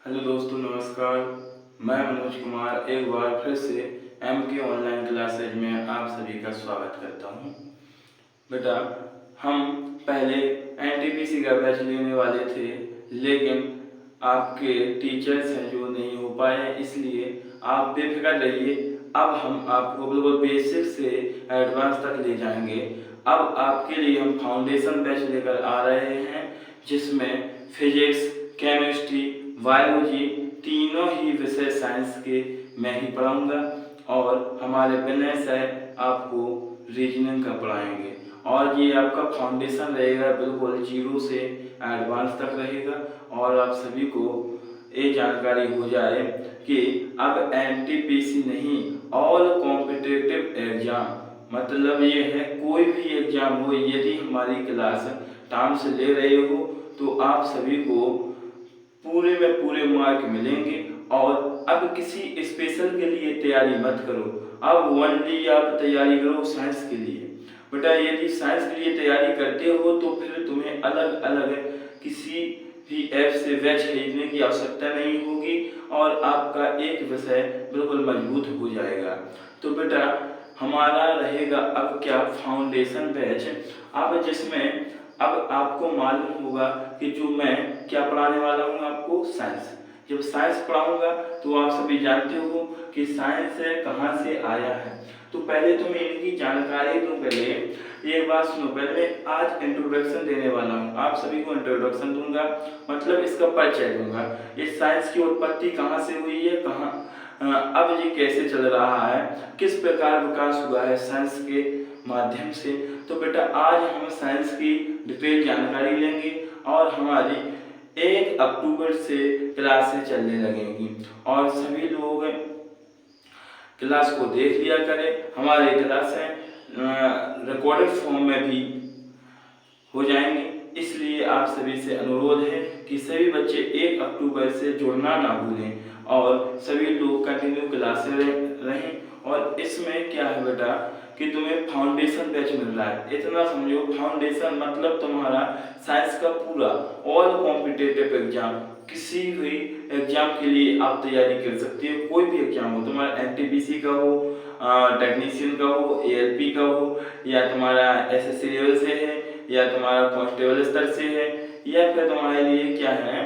Hello दोस्तों, नमस्कार। मैं मनोज कुमार एक बार फिर से MK ऑनलाइन क्लासेज में आप सभी का स्वागत करता हूं। बेटा, हम पहले NTPC का बैच लेने वाले थे, लेकिन आपके टीचर्स हैं जो नहीं हो पाए, इसलिए आप बेफिक्र रहिए। अब हम आपको बिल्कुल बेसिक से एडवांस तक ले जाएंगे। अब आपके लिए हम फाउंडेशन बैच लेकर आ रहे हैं, जिसमें फिजिक्स, केमिस्ट्री, बायोलॉजी तीनों ही विषय साइंस के मैं ही पढ़ाऊँगा और हमारे विनय सर आपको रीजनिंग का पढ़ाएंगे। और ये आपका फाउंडेशन रहेगा, बिल्कुल जीरो से एडवांस तक रहेगा। और आप सभी को ये जानकारी हो जाए कि अब NTPC नहीं, ऑल कॉम्पिटिटिव एग्जाम, मतलब ये है कोई भी एग्जाम हो, यदि हमारी क्लास टाइम से ले रहे हो तो आप सभी को पूरे में पूरे मार्क मिलेंगे। और अब किसी स्पेशल के लिए तैयारी मत करो, अब ओनली आप तैयारी करो साइंस के लिए। बेटा, यदि साइंस के लिए तैयारी करते हो तो फिर तुम्हें अलग अलग किसी भी ऐप से बैच खरीदने की आवश्यकता नहीं होगी और आपका एक विषय बिल्कुल मजबूत हो जाएगा। तो बेटा, हमारा रहेगा अब क्या, फाउंडेशन बैच। अब जिसमें अब आपको मालूम होगा कि जो मैं क्या पढ़ाने वाला हूँ आपको, साइंस। जब साइंस पढ़ाऊंगा तो आप सभी जानते हो कि साइंस कहाँ से आया है। तो पहले तो मैं इनकी जानकारी दूं। पहले एक बात सुनो, पहले आज इंट्रोडक्शन देने वाला हूँ, आप सभी को इंट्रोडक्शन दूंगा, मतलब इसका परिचय दूंगा। ये साइंस की उत्पत्ति कहाँ से हुई है, कहाँ अब ये कैसे चल रहा है, किस प्रकार विकास हुआ है साइंस के माध्यम से। तो बेटा, आज हम साइंस की डिटेल जानकारी लेंगे और हमारी 1 अक्टूबर से क्लासें चलने लगेंगी और सभी लोग क्लास को देख लिया करें। हमारे क्लासें रिकॉर्डेड फॉर्म में भी हो जाएंगे, इसलिए आप सभी से अनुरोध है कि सभी बच्चे 1 अक्टूबर से जुड़ना ना भूलें और सभी लोग कंटिन्यू क्लासें रहें। और इसमें क्या है बेटा कि तुम्हें फाउंडेशन बैच मिल रहा है। इतना समझो, फाउंडेशन मतलब तुम्हारा साइंस का पूरा ऑल कॉम्पिटिटिव एग्जाम, किसी भी एग्जाम के लिए आप तैयारी कर सकते हो। कोई भी एग्जाम हो, तुम्हारा NTPC का हो, टेक्नीशियन का हो, ALP का हो, या तुम्हारा SSC लेवल से है, या तुम्हारा कांस्टेबल स्तर से है, या फिर तुम्हारे लिए क्या है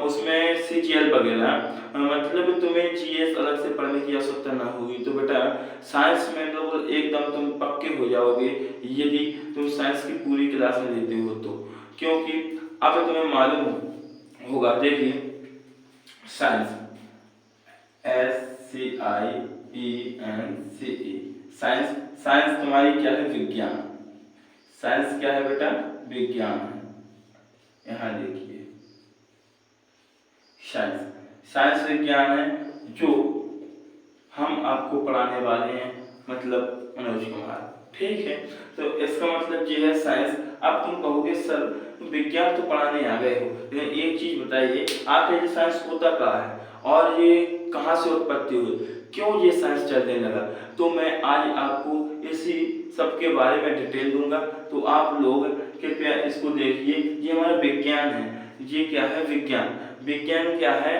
उसमें CGL वगैरह, मतलब तुम्हें GS अलग से पढ़ने की आवश्यकता ना होगी। तो बेटा, साइंस में तो एकदम तुम पक्के हो जाओगे यदि तुम साइंस की पूरी क्लास लेते हो तो, क्योंकि अब तुम्हें मालूम होगा। देखिए, साइंस SCIENCE, साइंस, साइंस तुम्हारी क्या है, विज्ञान। साइंस क्या है बेटा, विज्ञान है। यहाँ देखिए, साइंस, साइंस विज्ञान है जो हम आपको पढ़ाने वाले हैं, मतलब मनोज कुमार। ठीक है, तो इसका मतलब ये है साइंस। अब तुम कहोगे सर विज्ञान तो पढ़ाने आ गए हो, लेकिन एक चीज बताइए, आखिर ये साइंस होता कहाँ है और ये कहाँ से उत्पत्ति हुई, क्यों ये साइंस चलने लगा। तो मैं आज आपको इसी सब के बारे में डिटेल दूंगा। तो आप लोग कृपया इसको देखिए। ये हमारा विज्ञान है। ये क्या है, विज्ञान। विज्ञान क्या है,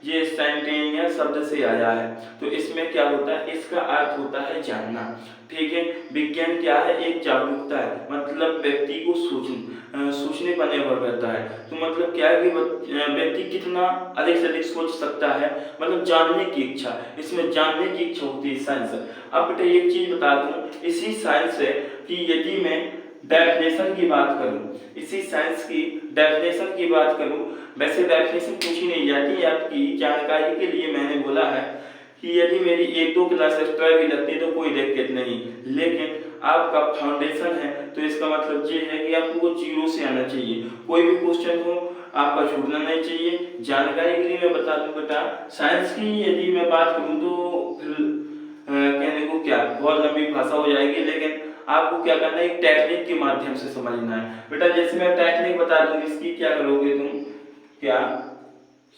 ये साइंटेनियस शब्द से आया है। तो इसमें क्या होता है, इसका अर्थ होता है जानना। ठीक है, विज्ञान क्या है, एक जागरूकता है, मतलब व्यक्ति को सोचने पर निर्भर करता है। तो मतलब क्या है कि व्यक्ति कितना अधिक से अधिक सोच सकता है, मतलब जानने की इच्छा, इसमें जानने की इच्छा होती है साइंस। अब बेटा एक चीज बता दूं, इसी साइंस है कि यदि मैं डेफिनेशन की बात करूं, इसी साइंस की डेफिनेशन की बात करूं, वैसे डेफिनेशन पूछी नहीं जाती, आपकी जानकारी के लिए मैंने बोला है कि यदि मेरी 1-2 क्लास एक्स्ट्रा भी लगती तो कोई दिक्कत नहीं, लेकिन आपका फाउंडेशन है तो इसका मतलब ये है कि आपको जीरो से आना चाहिए। कोई भी क्वेश्चन हो आपका छूटना नहीं चाहिए। जानकारी के लिए मैं बता दूं बेटा, साइंस की यदि मैं बात करूं तो फिर कहने को क्या बहुत लंबी भाषा हो जाएगी, लेकिन आपको क्या करना है, एक टेक्निक के माध्यम से समझना है। बेटा जैसे मैं टेक्निक बता दूं, इसकी क्या करोगे तुम, क्या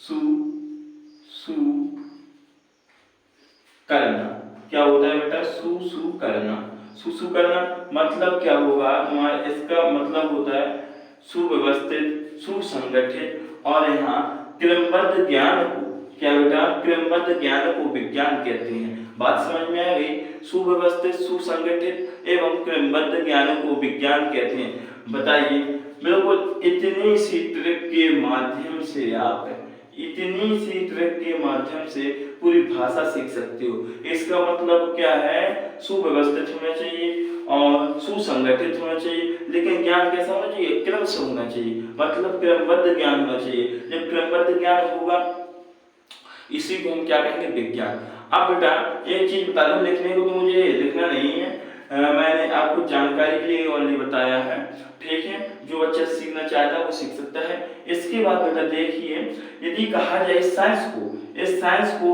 सु सु करना, क्या होता है बेटा, सु करना। सु करना मतलब क्या होगा तुम्हारा, इसका मतलब होता है सुव्यवस्थित, सुसंगठित, और यहाँ क्रमबद्ध ज्ञान को, क्या बेटा, क्रमबद्ध ज्ञान को विज्ञान कहते हैं। बात समझ में आ गई। सुव्यवस्थित, सुसंगठित एवं क्रमबद्ध ज्ञान को विज्ञान कहते हैं। बताइए, बिल्कुल इतनी सी ट्रिक के माध्यम से आप इतनी सी ट्रिक के माध्यम से पूरी भाषा सीख सकते हो। इसका मतलब क्या है, सुव्यवस्थित होना चाहिए और सुसंगठित होना चाहिए, लेकिन ज्ञान कैसा होना चाहिए, क्रम से होना चाहिए, मतलब क्रमबद्ध ज्ञान होना चाहिए। जब क्रमबद्ध ज्ञान होगा, इसी को हम क्या कहेंगे, विज्ञान। अब बेटा एक चीज बता दूं, लिखने को तो मुझे लिखना नहीं है, मैंने आपको जानकारी के लिए ओनली बताया है, ठीक है। जो बच्चा सीखना चाहता है वो सीख सकता है। इसके बाद बेटा देखिए, यदि कहा जाए साइंस को, इस साइंस को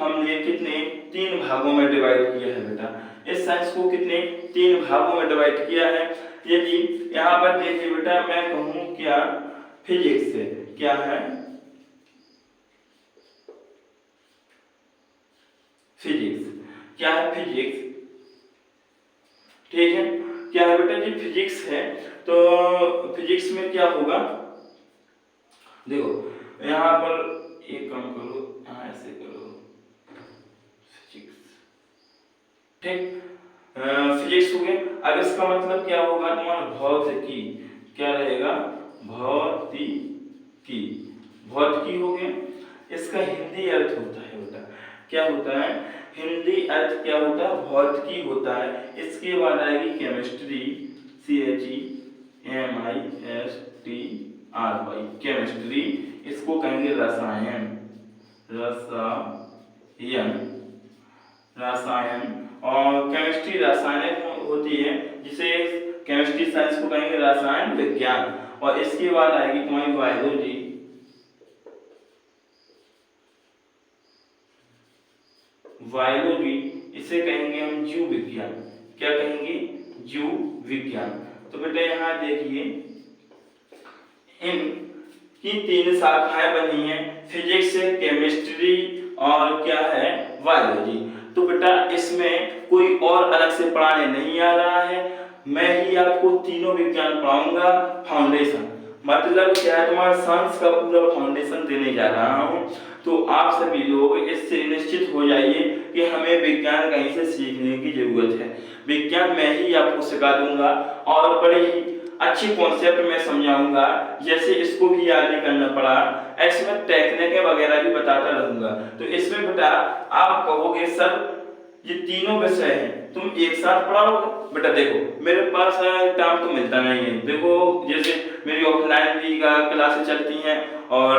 हमने कितने 3 भागों में डिवाइड किया है बेटा। इस साइंस को कितने 3 भागों में डिवाइड किया है। यदि यहाँ पर देखिए बेटा, मैं कहूँ क्या, फिजिक्स से क्या है, फिजिक्स, क्या है, फिजिक्स, ठीक है। क्या है बेटा जी, फिजिक्स है। तो फिजिक्स में क्या होगा, देखो यहाँ पर एक काम करो, ऐसे करो, फिजिक्स, ठीक, फिजिक्स हो गया। अब इसका मतलब क्या होगा तुम्हारा, भौतिकी, क्या रहेगा, भौतिकी, भौतिकी हो गया। इसका हिंदी अर्थ होता है बेटा, क्या होता है, हिंदी अर्थ क्या होता है, भौतिकी होता है। इसके बाद आएगी केमिस्ट्री, CHEMISTRY, केमिस्ट्री, इसको कहेंगे रसायन, रसायन, और केमिस्ट्री रासायनिक होती है, जिसे केमिस्ट्री साइंस को कहेंगे रसायन विज्ञान। और इसके बाद आएगी तुम्हारी बायोलॉजी, बायोलॉजी, इसे कहेंगे हम जीव विज्ञान, क्या कहेंगे, जीव विज्ञान। तो बेटा यहाँ देखिए, इन की 3 शाखाएं बनी हैं, फिजिक्स, केमिस्ट्री और क्या है, बायोलॉजी। तो बेटा इसमें कोई और अलग से पढ़ाने नहीं आ रहा है, मैं ही आपको तीनों विज्ञान पढ़ाऊंगा, फाउंडेशन, मतलब क्या है, तुम्हारा साइंस का पूरा फाउंडेशन देने जा रहा हूँ। तो आप सभी लोग इससे निश्चित हो जाइए कि हमें विज्ञान कहीं से सीखने की जरूरत है। विज्ञान मैं ही आपको सिखा दूंगा और बड़े ही अच्छी कॉन्सेप्ट में समझाऊंगा, जैसे इसको भी याद नहीं करना पड़ा, ऐसे में टेक्निक वगैरह भी बताता रहूंगा। तो इसमें बेटा आप कहोगे सर ये तीनों विषय हैं तुम एक साथ पढ़ाओगे, बेटा देखो मेरे पास टाइम तो मिलता नहीं है। देखो जैसे मेरी ऑफलाइन भी क्लासेस चलती हैं और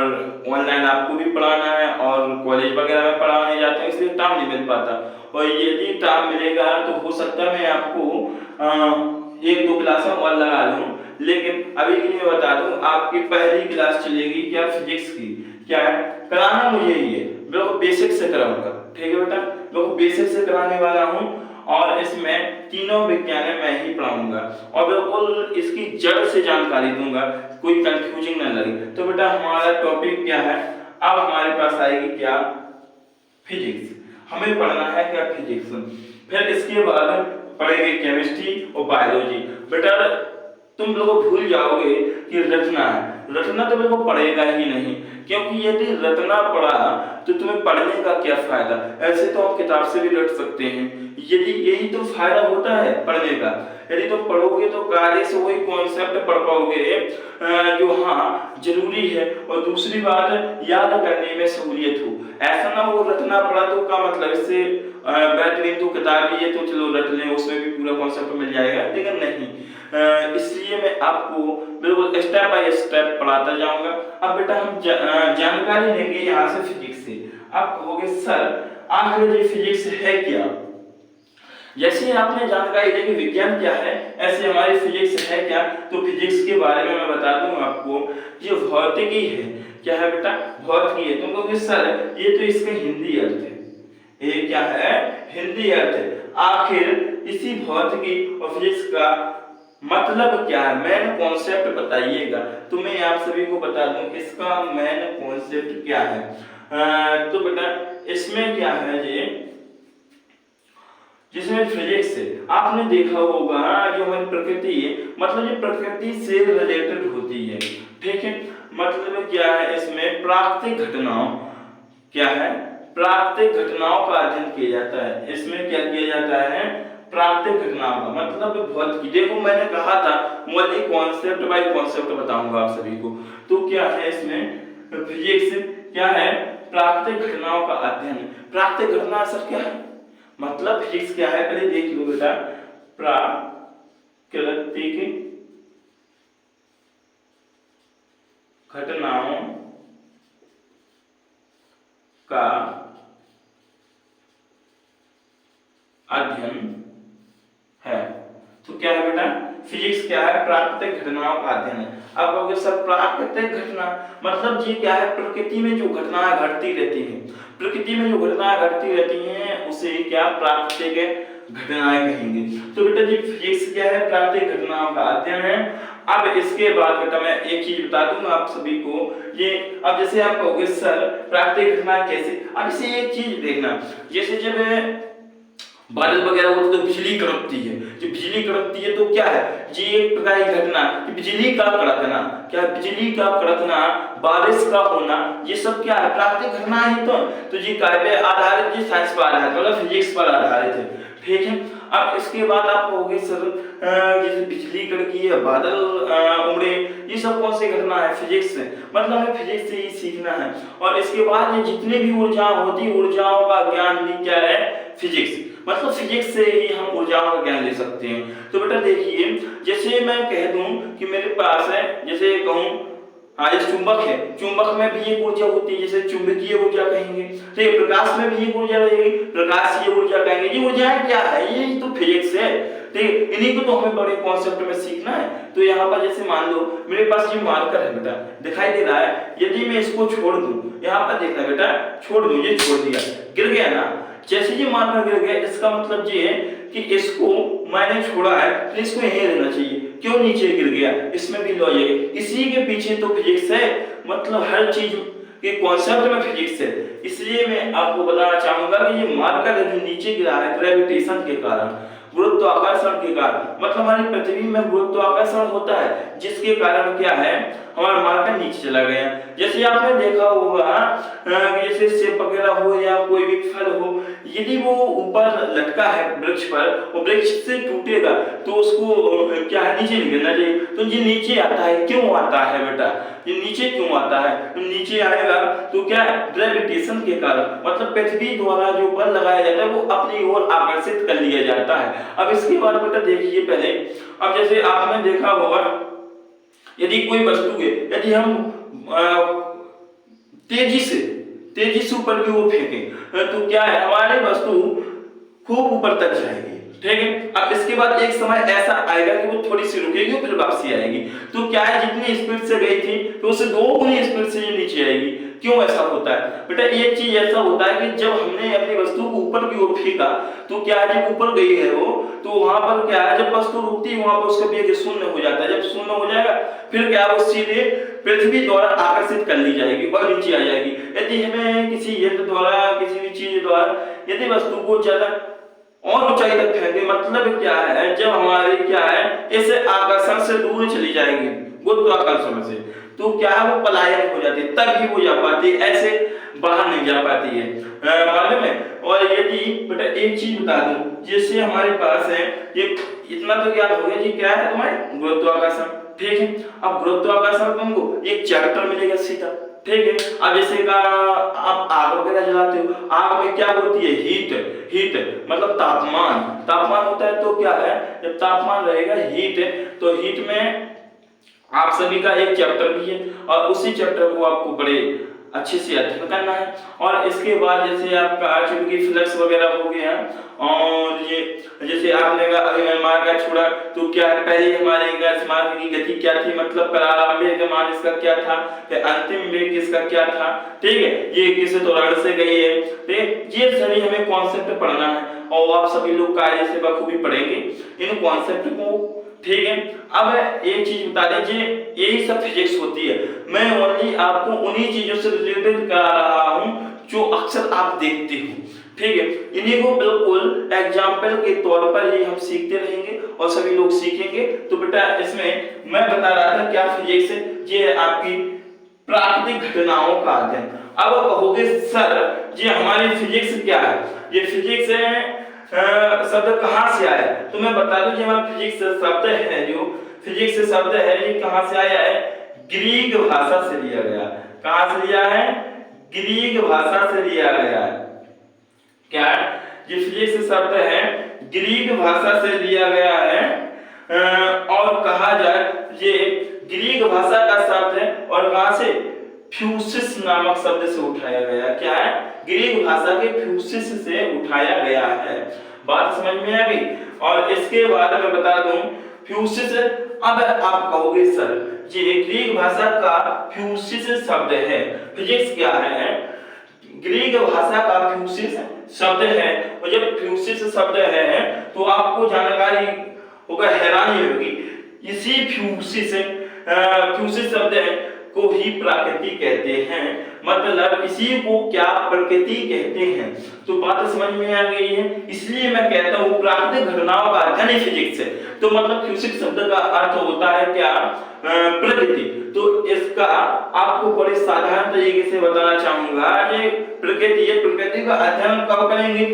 ऑनलाइन आपको भी पढ़ाना है और कॉलेज वगैरह में पढ़ाने जाते हैं, इसलिए टाइम नहीं मिल पाता। और यदि टाइम मिलेगा तो हो सकता है मैं आपको 1-2 क्लासें और लगा दूं, लेकिन अभी के लिए बता दूं आपकी पहली क्लास चलेगी क्या, फिजिक्स की, क्या है कराना मुझे ही है, बिल्कुल बेसिक से कराऊंगा, ठीक है बेटा, बिल्कुल बेसिक से कराने वाला हूँ। और इसमें तीनों विज्ञान मैं ही पढ़ाऊंगा और बिल्कुल इसकी जड़ से जानकारी दूंगा, कोई कंफ्यूजिंग ना लगे। तो बेटा हमारा टॉपिक क्या है, अब हमारे पास आएगी क्या, फिजिक्स, हमें पढ़ना है क्या, फिजिक्स। फिर इसके बाद पढ़ेंगे केमिस्ट्री और बायोलॉजी। बेटा तुम लोग भूल जाओगे कि रटना है, रटना तो बिल्कुल पढ़ेगा ही नहीं, क्योंकि यदि रटना पड़ा तो तुम्हें पढ़ने का क्या फायदा। ऐसे तो आप किताब से भी रट सकते हैं, यदि यही तो फायदा होता है पढ़ने का। यदि तुम पढ़ोगे तो कार्य से वही कॉन्सेप्ट पढ़ पाओगे जो हाँ जरूरी है, और दूसरी बात याद करने में सहूलियत हो। ऐसा ना हो रटना पड़ा तो का मतलब इससे बेहतरीन तो किताब ही है तो चलो रट लें, उसमें भी पूरा कॉन्सेप्ट मिल जाएगा, लेकिन नहीं। इसलिए मैं आपको बिल्कुल स्टेप बाय स्टेप पढ़ाता जाऊंगा। अब बेटा हम जानकारी लेंगे यहाँ से फिजिक्स से। आप कहोगे सर आखिर ये फिजिक्स है क्या। जैसे आपने जानकारी दी कि विज्ञान क्या है, ऐसे हमारी फिजिक्स है क्या। तो फिजिक्स के बारे में मैं बता दूं आपको, ये भौतिकी है। क्या है बेटा, भौतिकी है। तुम कहोगे सर ये तो इसका हिंदी अर्थ है, ये क्या है, हिंदी अर्थ है। आखिर इसी भौतिकी और फिजिक्स का मतलब क्या है, मेन कॉन्सेप्ट बताइएगा। तो मैं आप सभी को बता दूं इसका मेन कॉन्सेप्ट क्या है। तो बेटा इसमें क्या है, जिसमें फिजिक्स से आपने देखा होगा जो हमारी प्रकृति है, मतलब ये प्रकृति से रिलेटेड होती है, ठीक है। मतलब क्या है, इसमें प्राकृतिक घटनाओं, क्या है, प्राकृतिक घटनाओं का अध्ययन किया जाता है। इसमें क्या किया जाता है, प्राकृतिक घटनाओं का मतलब बहुत की, देखो मैंने कहा था मौलिक कॉन्सेप्ट बाय कॉन्सेप्ट बताऊंगा आप सभी को। तो क्या है इसमें फिजिक्स क्या है, प्राकृतिक घटनाओं का अध्ययन। प्राकृतिक घटना सर क्या है, मतलब फिजिक्स क्या है, पहले देख लो बेटा, प्राकृतिक घटनाओं का अध्ययन है। तो क्या है बेटा, फिजिक्स क्या है, प्राकृतिक घटनाओं का अध्ययन है। अब कहोगे सर प्राकृतिक घटना मतलब ये क्या है, प्रकृति में जो घटनाएं घटती रहती हैं, प्रकृति में जो घटनाएं घटती रहती हैं उसे क्या प्राकृतिक घटनाएं कहेंगे। तो बेटा जी फिजिक्स क्या है, प्राकृतिक घटनाओं का अध्ययन है। अब इसके बाद बेटा मैं एक चीज बता दूंगा आप सभी को, ये अब जैसे आप कहोगे सर प्राकृतिक घटनाएं कैसे, अब इसे एक चीज देखना, जैसे जब बादल वगैरह होते तो बिजली कड़कती है, जब बिजली कड़कती है तो क्या है, ये एक प्रकार की घटना, बिजली का कड़कना, क्या बिजली का कड़कना, बारिश का होना, ये सब क्या है प्राकृतिक घटना है। तो ये काय पे आधारित, ये साइंस पर आधारित, मतलब फिजिक्स पर आधारित है, ठीक है। अब इसके बाद आप कहोगे सर जैसे बिजली कड़की है, बादल उमड़े, ये सब कौन सी घटना है, फिजिक्स से, मतलब हमें फिजिक्स से ही सीखना है। और इसके बाद ये जितने भी ऊर्जा होती, ऊर्जाओं का ज्ञान भी क्या है, फिजिक्स, मतलब फिजिक्स से ही हम ऊर्जाओं का ज्ञान ले सकते हैं। तो बेटा देखिए, जैसे मैं कह दूं कि मेरे पास है, जैसे कहूं हाँ ये चुंबक है, चुंबक में भी एक ऊर्जा होती है, जैसे चुंबकीय ऊर्जा कहेंगे, तो ये प्रकाश में भी एक ऊर्जा रहेगी, प्रकाशीय ऊर्जा कहेंगे। ये ऊर्जाएं क्या है, ये तो फिजिक्स है, ठीक, इन्हीं को तो हमें बड़े कॉन्सेप्ट में सीखना है। तो यहाँ पर जैसे मान लो मेरे पास ये मार्कर है बेटा, दिखाई दे रहा है, यदि मैं इसको छोड़ दूं, यहाँ पर देखना बेटा, छोड़ दूं, ये छोड़ दिया, गिर गया ना, जैसे ये मार्कर गिर गया, इसका मतलब ये है कि इसको मैंने छोड़ा है तो इसको यहीं रहना चाहिए, क्यों नीचे गिर गया, इसमें भी लॉजिक है, इसी के पीछे तो फिजिक्स है, मतलब हर चीज के कॉन्सेप्ट में फिजिक्स है। इसलिए मैं आपको बताना चाहूंगा कि ये मार्कर जो नीचे गिरा है ग्रेविटेशन के कारण, गुरुत्वाकर्षण के कारण, मतलब हमारी पृथ्वी में गुरुत्वाकर्षण होता है, जिसके कारण क्या है हमारा मार्कर नीचे चला गया। जैसे आपने देखा होगा जैसे सेब वगैरह हो या कोई भी फल हो, यदि वो ऊपर लटका है वृक्ष पर, वो वृक्ष से टूटेगा तो उसको क्या है नीचे नहीं गिरना चाहिए, तो ये नीचे आता है, क्यों आता है बेटा, ये नीचे क्यों आता है, तो नीचे आएगा तो क्या है ग्रेविटेशन के कारण, मतलब पृथ्वी द्वारा जो बल लगाया जाता है वो अपनी ओर आकर्षित कर लिया जाता है। अब इसके बाद बेटा देखिए पहले, अब जैसे आपने देखा होगा यदि कोई वस्तु है, यदि हम तेजी से ऊपर की ओर फेंकें तो क्या है हमारी वस्तु खूब ऊपर तक जाएगी, ठीक है। अब इसके बाद एक समय ऐसा आएगा कि वो थोड़ी सी रुकेगी और फिर वापसी आएगी, तो क्या है जितनी स्पीड से गई थी तो उससे 2 गुनी स्पीड से ये नीचे आएगी। क्यों ऐसा होता है बेटा, ये चीज ऐसा होता है कि जब हमने अपनी वस्तु को ऊपर की ओर फेंका तो क्या है जब ऊपर गई है वो, तो वहां पर क्या है जब वस्तु रुकती है वहां पर उसका वेग शून्य हो जाता है, जब शून्य हो जाएगा फिर क्या वो सीधे पृथ्वी द्वारा आकर्षित कर ली जाएगी और नीचे आ जाएगी। यदि हमें किसी यंत्र द्वारा किसी भी चीज द्वारा यदि वस्तु को ज्यादा और ऊंचाई तक फेंके, मतलब क्या है जब हमारी क्या है इस आकर्षण से दूर चली जाएगी गुरुत्वाकर्षण से, तो क्या है वो पलायन हो जाती है, तभी वो जा पाती है, ऐसे बाहर नहीं जा पाती है, मालूम है। और यदि बेटा एक चीज बता दूं, जैसे हमारे पास है ये इतना तो याद हो गया जी, क्या है तुम्हारे गुरुत्वाकर्षण, ठीक है। अब गुरुत्वाकर्षण तुमको एक चैप्टर मिलेगा सीधा, ठीक है। अब जैसे का आप आग वगैरह जलाते हो, आग में क्या होती है हीट मतलब तापमान होता है, तो क्या है जब तापमान रहेगा हीट है, तो हीट में आप सभी का एक चैप्टर भी है और उसी चैप्टर को आपको बड़े अच्छे से अध्ययन करना है। और इसके बाद जैसे आपका चूंकि फ्लक्स वगैरह हो गया, और ये जैसे आपने मार्ग छोड़ा तो क्या है पहले हमारे मार्ग की गति क्या थी, मतलब प्रारंभिक मान इसका क्या था, अंतिम वेग इसका क्या था, ठीक है, ये किस त्वरण से गई है, ठीक, ये सभी हमें कॉन्सेप्ट पढ़ना है और आप सभी लोग कार्य से बखूबी पढ़ेंगे इन कॉन्सेप्ट को, ठीक है। अब एक चीज बता दीजिए, यही सब फिजिक्स होती है, मैं ओनली आपको उन्हीं चीजों से रिलेटेड करा रहा हूं जो अक्सर आप देखते हो, ठीक है, इन्हीं को बिल्कुल एग्जाम्पल के तौर पर ही हम सीखते रहेंगे और सभी लोग सीखेंगे। तो बेटा इसमें मैं बता रहा था क्या फिजिक्स है, ये आपकी प्राकृतिक घटनाओं का अध्ययन। अब आप कहोगे सर ये हमारी फिजिक्स क्या है, ये फिजिक्स शब्द कहाँ से आया, तो मैं बता दूं, हमारा फिजिक्स शब्द है, जो फिजिक्स शब्द है ये कहाँ से आया है, ग्रीक भाषा से लिया गया। कहाँ से लिया है, ग्रीक भाषा से लिया गया है। क्या ये फिजिक्स शब्द है ग्रीक भाषा से लिया गया है, और कहा जाए ये ग्रीक भाषा का शब्द है और कहां से, फ्यूसिस नामक शब्द से उठाया गया। क्या है, ग्रीक भाषा के फ्यूसिस से उठाया गया है। बात समझ में आ गई। और इसके बाद मैं बता दूं फ्यूसिस, अब आप कहोगे सर ये ग्रीक भाषा का फ्यूसिस शब्द है, फिजिक्स क्या है, ग्रीक भाषा का फ्यूसिस शब्द है। और जब फ्यूसिस शब्द है तो आपको जानकारी होगा, हैरानी होगी, इसी फ्यूसिस शब्द है को ही प्रकृति कहते हैं, मतलब इसी को क्या प्रकृति कहते हैं। तो बात समझ में आ गई है। इसलिए मैं कहता हूँ प्राकृतिक घटनाओं का अध्ययन फिजिक्स है। तो मतलब फ्यूसिस शब्द का अर्थ होता है क्या, प्रकृति। तो इसका आपको बड़े साधारण तरीके से बताना चाहूंगा, ये प्रकृति का अध्ययन कब करेंगे,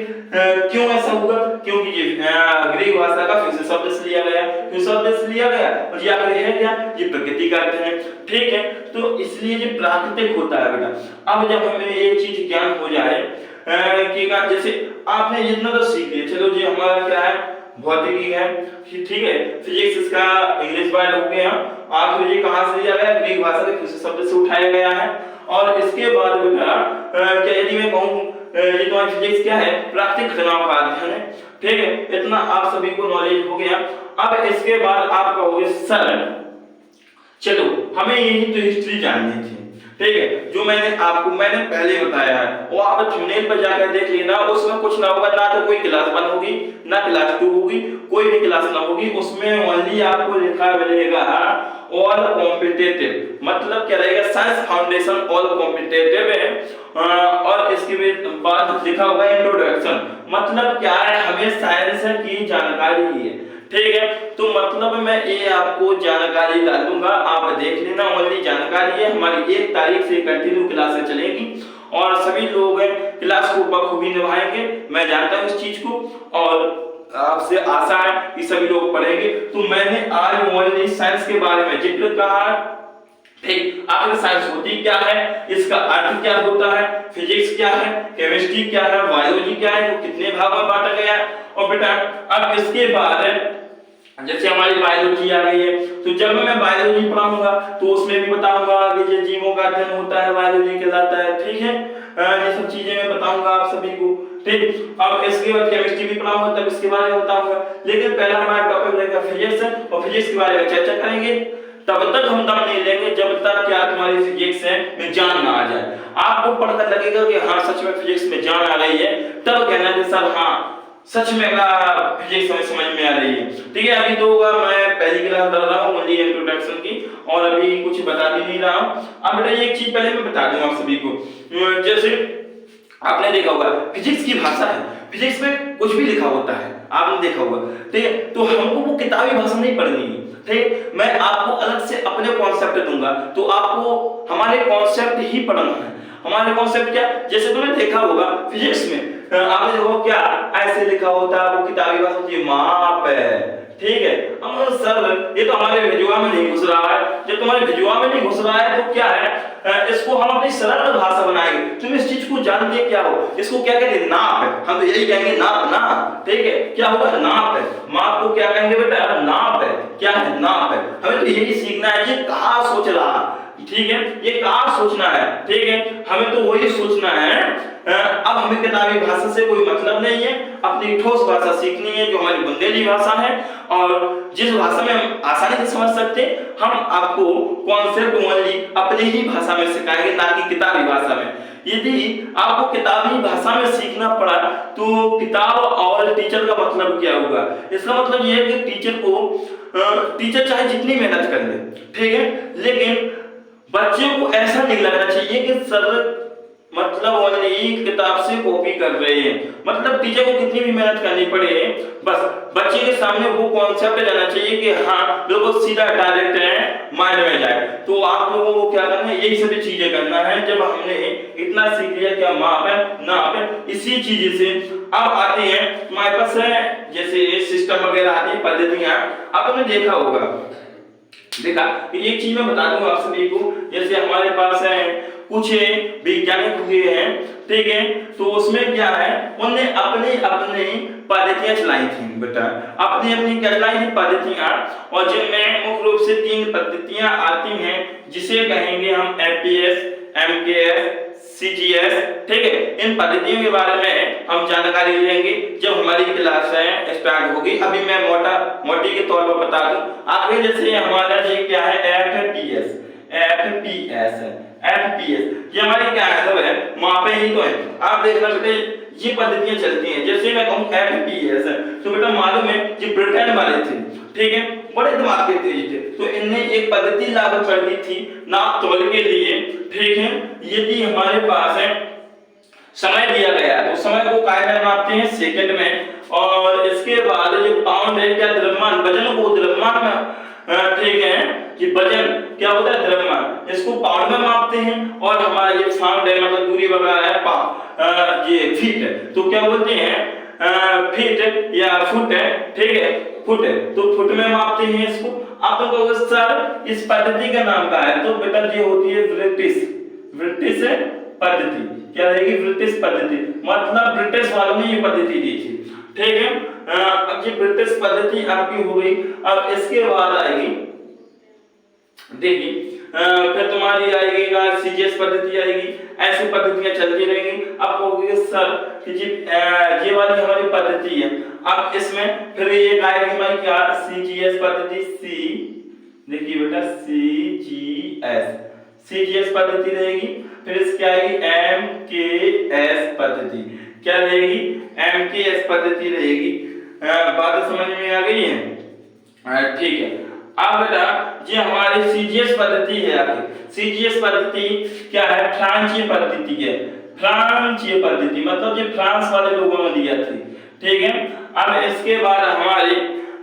क्यों ऐसा होगा, क्योंकि ये ग्रीक भाषा का फ्यूसिस शब्द से लिया गया, और ये आखिर है क्या, ये प्रकृति का अध्ययन है। ठीक है, तो इसलिए ये प्राकृतिक होता है बेटा। अब जब हमें ये चीज ज्ञान हो जाए कि जैसे आपने इतना तो सीख लिया, चलो जी हमारा क्या है, भौतिकी है, ठीक है, फिजिक्स इसका इंग्लिश वर्ड हो गया। आखिर ये कहां से लिया गया, ग्रीक भाषा के फ्यूसिस शब्द से उठाया गया है। और इसके बाद बेटा क्या यदि मैं कहूं ये तो फिजिक्स क्या है, प्राकृतिक घटनाओं का अध्ययन है। ठीक है, इतना आप सभी को नॉलेज हो गया। अब इसके बाद आप कहोगे सर चलो हमें यही तो हिस्ट्री जाननी थी, ठीक है, जो मैंने पहले बताया है, वो आप थंबनेल पर जाकर देख लेना। उसमें कुछ ना होगा, ना तो कोई क्लास 1 होगी ना क्लास 2 होगी, कोई भी क्लास ना होगी, उसमें ओनली आपको लिखा मिलेगा ऑल कॉम्पिटिटिव, मतलब क्या रहेगा, साइंस फाउंडेशन ऑल कॉम्पिटिटिव है। और इसके बाद लिखा होगा इंट्रोडक्शन, मतलब क्या है, हमें साइंस की जानकारी है। ठीक है, तो मतलब मैं ये आपको जानकारी डाल दूंगा, आप देख लेना, ओनली जानकारी है। हमारी 1 तारीख से कंटिन्यू क्लासें चलेगी और सभी लोग क्लास को बखूबी निभाएंगे, मैं जानता हूं इस चीज को, और आपसे आशा है कि सभी लोग पढ़ेंगे। तो मैंने आज ओनली साइंस के बारे में जिक्र कहा। ठीक, आखिर साइंस होती क्या है, इसका अर्थ क्या होता है, फिजिक्स क्या है, केमिस्ट्री क्या है, बायोलॉजी क्या है, वो कितने भागों में बांटा गया है। और बेटा अब इसके बाद जैसे हमारी बायोलॉजी आ गई है, तो जब मैं बायोलॉजी पढ़ाऊंगा तो उसमें भी बताऊंगा कि जीवों का अध्ययन होता है, बायोलॉजी कहलाता है। ठीक है, ये सब चीजें मैं बताऊंगा आप सभी को। ठीक, अब इसके बाद केमिस्ट्री भी पढ़ाऊंगा, तब इसके बारे में बताऊंगा। लेकिन पहला हमारा टॉपिक रहेगा फिजिक्स, और फिजिक्स के बारे में चर्चा करेंगे। तब तक हम दम नहीं लेंगे जब तक क्या तुम्हारी फिजिक्स में जान ना आ जाए। आपको पढ़कर लगेगा कि हाँ सच में फिजिक्स में जान आ रही है, तब कहना कि सर हाँ सच में फिजिक्स हमें समझ में आ रही है। ठीक है, अभी तो मैं पहली क्लास कर रहा हूँ ओनली इंट्रोडक्शन की, और अभी कुछ बता भी नहीं रहा हूँ। अब बेटा एक चीज पहले मैं बता दूं आप सभी को, जैसे आपने देखा होगा फिजिक्स की भाषा है, फिजिक्स में कुछ भी लिखा होता है, आपने देखा होगा। ठीक है, तो हमको वो किताबी भाषा नहीं पढ़नी है। ठीक, मैं आपको अलग से अपने कॉन्सेप्ट दूंगा, तो आपको हमारे कॉन्सेप्ट ही पढ़ना है। हमारे कॉन्सेप्ट क्या, जैसे तुमने देखा होगा फिजिक्स में आपने देखो क्या ऐसे लिखा होता है, वो किताबी भाषा की माप है। ठीक है, अब सर ये तो हमारे भिजुआ में नहीं घुस रहा है। जब तुम्हारे भिजुआ में नहीं घुस रहा है तो क्या है, इसको हम अपनी सरल भाषा बनाएंगे। तुम इस चीज को जानते क्या हो, इसको क्या कहते हैं, नाप है। हम तो यही कहेंगे नाप ना। ठीक है, क्या होगा, नाप है। माप को क्या कहेंगे बेटा, नाप है। क्या है, नाप है। हमें तो यही सीखना है, ये कहाँ सोच रहा, ठीक है, ये कहाँ सोचना है। ठीक है, हमें तो वही सोचना है। अब हमें किताबी भाषा से कोई मतलब नहीं है, अपनी ठोस भाषा सीखनी है जो हमारी बुंदेली भाषा है, और जिस भाषा में हम आसानी से समझ सकते हैं। हम आपको कॉन्सेप्ट ओनली अपनी ही भाषा में सिखाएंगे, ना कि किताबी भाषा में। यदि आपको किताबी भाषा में सीखना पड़ा तो किताब और टीचर का मतलब क्या होगा, इसका मतलब यह है कि टीचर चाहे जितनी मेहनत कर ले, ठीक है, लेकिन बच्चों को ऐसा नहीं लगना चाहिए कि सर मतलब ओनली किताब से कॉपी कर रहे हैं। मतलब टीचर को कितनी भी मेहनत करनी पड़े, बस बच्चे के सामने वो कॉन्सेप्ट जाना चाहिए कि हाँ बिल्कुल सीधा डायरेक्ट है, माइंड में जाए। तो आप लोगों को क्या करना है, यही सभी चीजें करना है। जब हमने इतना सीख लिया क्या माप है नाप है, इसी चीज से अब आते हैं हमारे पास है जैसे सिस्टम वगैरह आती है, पद्धतियां आपने देखा होगा। देखा एक चीज मैं बता दूं आप सभी को, जैसे हमारे पास है कुछ वैज्ञानिक हुए हैं, ठीक है, तो उसमें क्या है उन्होंने अपनी अपनी पद्धतियां चलाई थी बेटा, अपनी अपनी क्या चलाई थी पद्धतियां, और जिनमें मुख्य रूप से 3 पद्धतियां आती हैं जिसे कहेंगे हम एपीएस, एमकेएस, सीजीएस, ठीक है। इन पद्धतियों के बारे में हम जानकारी लेंगे जब हमारी क्लास स्टार्ट होगी। अभी मैं मोटी के तौर पर बता दूं आगे, जैसे हमारा ये क्या है एफपीएस, ये हमारी क्या है मापे ही तो है। आप देख सकते ये पद्धतियां चलती हैं। जैसे मैं कहूं एफपीएस तो बेटा मालूम है ये ब्रिटेन वाले थे, ठीक है, बड़े दिमाग के तेज थे, तो इनने एक पद्धति लागू कर दी थी नाप तोल के लिए, ठीक है। यदि हमारे पास है समय दिया गया तो समय को काय में मापते हैं सेकंड में, और इसके बाद जो पाउंड है क्या द्रव्यमान, वजन को द्रव्यमान में, ठीक है, कि वजन क्या होता है द्रव्यमान, इसको पाउंड में मापते हैं। और हमारा ये पाउंड है मतलब दूरी वगैरह है ये फीट है, तो क्या बोलते हैं फीट या फुट है, ठीक है, फुट है, तो फुट में मापते हैं इसको। आप लोग कहोगे सर इस पद्धति का नाम क्या है, तो बेटा ये होती है ब्रिटिश पद्धति। क्या रहेगी ब्रिटिश पद्धति, मतलब ब्रिटिश वालों ने ये पद्धति दी थी, ठीक है। अब ये ब्रिटिश पद्धति आपकी हो गई। अब इसके बाद आएगी देखिए फिर तुम्हारी आएगी सीजीएस पद्धति आएगी, ऐसी पद्धतियां चलती रहेंगी। अब कहोगे सर कि ये वाली हमारी पद्धति है, अब इसमें फिर ये आएगी हमारी क्या सीजीएस पद्धति, देखिए बेटा सीजीएस पद्धति रहेगी। फिर इसकी आएगी एमकेएस पद्धति, क्या रहेगी एमकेएस पद्धति रहेगी। बात समझ में आ गई है, ठीक है। अब बेटा ये हमारी सीजीएस पद्धति है, आपकी सीजीएस पद्धति क्या है फ्रांसीसी पद्धति है, फ्रांसीसी पद्धति मतलब ये फ्रांस वाले लोगों ने दिया थी, ठीक है। अब इसके बाद हमारी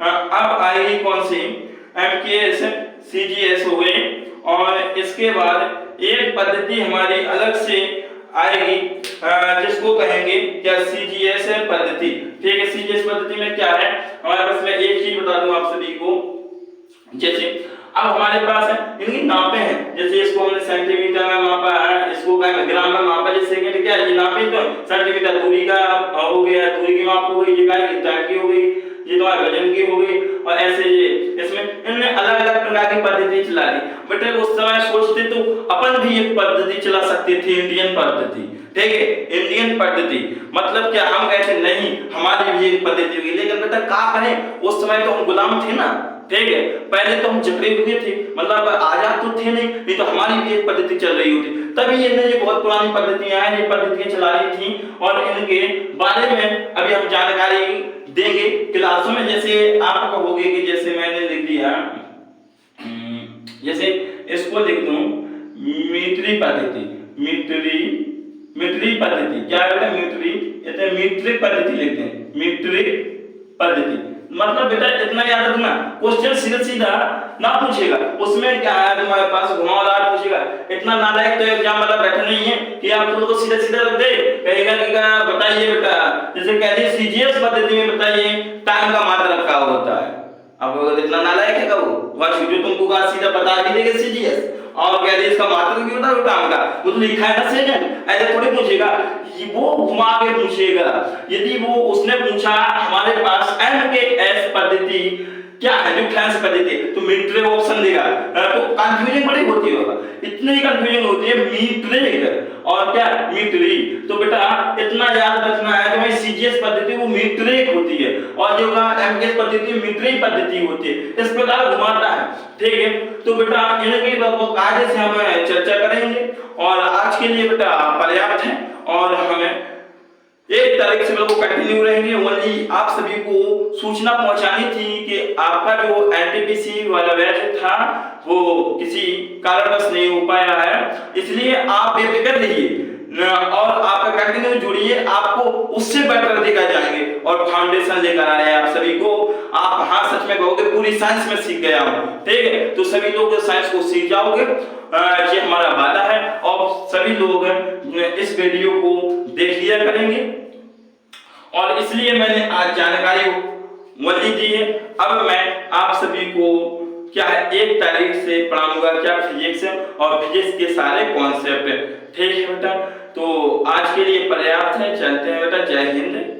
अब आएगी कौन सी एमकेएस, सीजीएस हो गई, और इसके बाद एक पद्धति हमारी अलग से आएगी जिसको कहेंगे क्या सीजीएस पद्धति, ठीक है। सीजीएस पद्धति में क्या है हमारे पास, मैं एक चीज बता दूं आप सभी को, जैसे अब हमारे पास है इनकी नापे हैं, जैसे इसको हमने सेंटीमीटर में मापा है, इसको ग्राम में मापा, जैसे कि क्या ये नापे तो सेंटीमीटर दूरी का हो गया, दूरी की माप हो गई, ये क्या की हो गई, ये तुम्हारे वजन की हो गई, और ऐसे ये इसमें इनने अलग अलग प्रकार की पद्धति चला दी। बेटे उस समय सोचते तो अपन भी एक पद्धति चला सकते थे, इंडियन पद्धति, ठीक है, इंडियन पद्धति मतलब क्या हम कहते नहीं हमारी भी एक पद्धति होगी, लेकिन बेटा क्या करें उस समय तो हम गुलाम थे ना, ठीक है, पहले तो हम जकड़े हुए थे, मतलब आजाद तो थे नहीं तो हमारी भी एक पद्धति चल रही होती, तभी इन्हें ये बहुत पुरानी पद्धतियां हैं, ये पद्धतियां चला रही थी, और इनके बारे में अभी हम जानकारी देंगे क्लासों में। जैसे आप कहोगे कि जैसे मैंने लिख दिया, जैसे इसको लिख दूं मीट्रिक पद्धति, मीट्रिक पद्धति क्या है मीट्रिक पद्धति लिखते हैं, मीट्रिक पद्धति मतलब बेटा इतना याद रखना, क्वेश्चन सीधा सीधा ना पूछेगा, उसमें क्या है तुम्हारे पास घुमावदार पूछेगा, इतना नालायक तो एग्जाम वाला बैठा नहीं है कि आप लोगों को सीधा सीधा रख दे, कहेगा कि बताइए बेटा, जैसे कहते हैं सीजीएस पद्धति में बताइए टाइम का मात्रक क्या होता है। अब इतना नालायक है वो जो तुमको का सीधा बता भी देगा सीजीएस, और कह दे इसका मात्रक भी होता है टाइम का, वो तो लिखा है ना सेकंड, ऐसे थोड़ी पूछेगा, वो घुमा के पूछेगा। यदि वो उसने पूछा हमारे पास एमकेएस पद्धति क्या है जो फ्रांस पद्धति, तो मीट्रिक ऑप्शन देगा, तो कंफ्यूजन बड़ी होती होगा, इतनी कंफ्यूजन होती है मीट्रिक और क्या मीट्रिक, तो बेटा इतना याद रखना है कि भाई सीजीएस पद्धति वो मीट्रिक होती है और जो एमकेएस पद्धति मीट्रिक पद्धति होती है, इस प्रकार घुमाता है, ठीक है। तो बेटा इनके कायदे से हम चर्चा करेंगे, और आज के लिए बेटा पर्याप्त है, और हमें एक तारीख से लोग कंटिन्यू रहेंगे। ओनली आप सभी को सूचना पहुंचानी थी कि आपका जो एनटीपीसी वाला बैच था वो किसी कारणवश नहीं हो पाया है, इसलिए आप बेफिक्र रहिए, और आप कंटिन्यू जुड़िए, आपको उससे बेटर दिखा जाएंगे। और फाउंडेशन लेकर आ रहे हैं आप सभी को। आप हाँ सच में कहोगे पूरी साइंस में सीख गया हूं, ठीक है, तो सभी लोग साइंस को सीख जाओगे, ये हमारा वादा है। और सभी लोग इस वीडियो को देख लिया करेंगे, और इसलिए मैंने आज जानकारी वही दी है। अब मैं आप सभी को क्या है 1 तारीख से पढ़ाऊंगा क्या फिजिक्स और फिजिक्स के सारे कॉन्सेप्ट, ठीक है बेटा। तो आज के लिए पर्याप्त है, चलते हैं बेटा, जय हिंद।